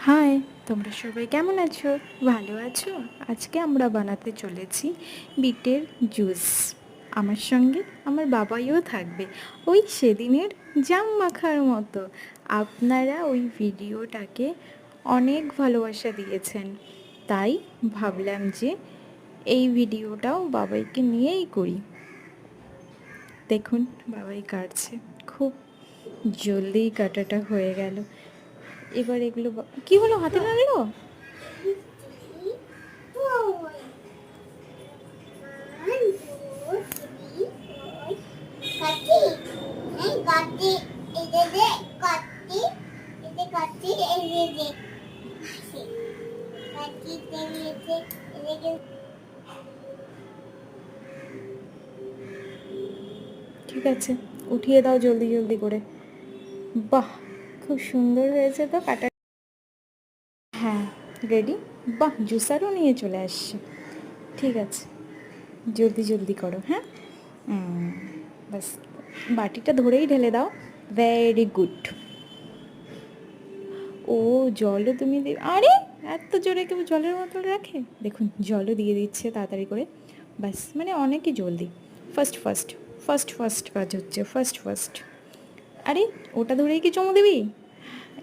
High, তোমরা সবাই কেমন আছো? ভালো আছো? আজকে আমরা বানাতে চলেছি বিটের জুস। আমার সঙ্গে আমার বাবাইও থাকবে, ওই সেদিনের জাম মাখার মতো। আপনারা ওই ভিডিওটাকে অনেক ভালোবাসা দিয়েছেন, তাই ভাবলাম যে এই ভিডিওটাও বাবাইকে নিয়েই করি। দেখুন বাবাই কাটছে, খুব জলদি কাটাটা হয়ে গেল। এবার এগুলো কি হলো, হাতে লাগলো? ঠিক আছে, উঠিয়ে দাও জলদি জলদি করে। বাহ, খুব সুন্দর হয়েছে তো কাটা। হ্যাঁ, রেডি। বাহ, জুসারও নিয়ে চলে আসছে। ঠিক আছে, জলদি জলদি করো। হ্যাঁ, বাস বাটিটা ধরেই ঢেলে দাও। Very good. ও, জলও তুমি দেবে? আরে এত জোরে কেউ জলের বোতল রাখে? দেখুন জলও দিয়ে দিচ্ছে তাড়াতাড়ি করে। বাস, মানে অনেকই জলদি। ফার্স্ট ফার্স্ট ফার্স্ট ফার্স্ট কাজ হচ্ছে, ফার্স্ট ফার্স্ট। আরে ওটা ধরেই কি চুমু দিবি?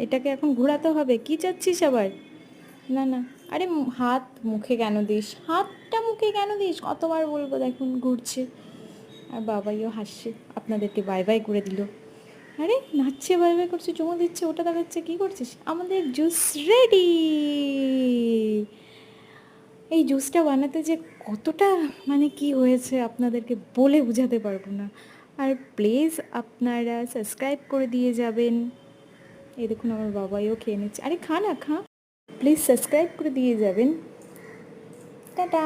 এটাকে এখন ঘোরাতে হবে, কি চাচ্ছিস আবার? না না, আরে হাত মুখে কেন দিস? হাতটা মুখে কেন দিস? কতবার বলবো, দেখুন ঘুরছে। আর বাবাইও হাসছে, আপনাদেরকে বাই বাই করে দিল। আরে নাচছে, বাই বাই করছে, চুমু দিচ্ছে, ওটা দাঁড়াচ্ছে, কী করছিস? আমাদের জুস রেডি। এই জুসটা বানাতে যে কতটা মানে কি হয়েছে আপনাদেরকে বলে বোঝাতে পারবো না। আর প্লিজ আপনারা সাবস্ক্রাইব করে দিয়ে যাবেন। এই দেখুন আমার বাবাইও খেয়ে নিচ্ছে। আরে খা না, খা। প্লিজ সাবস্ক্রাইব করে দিয়ে যাবেন। টাটা।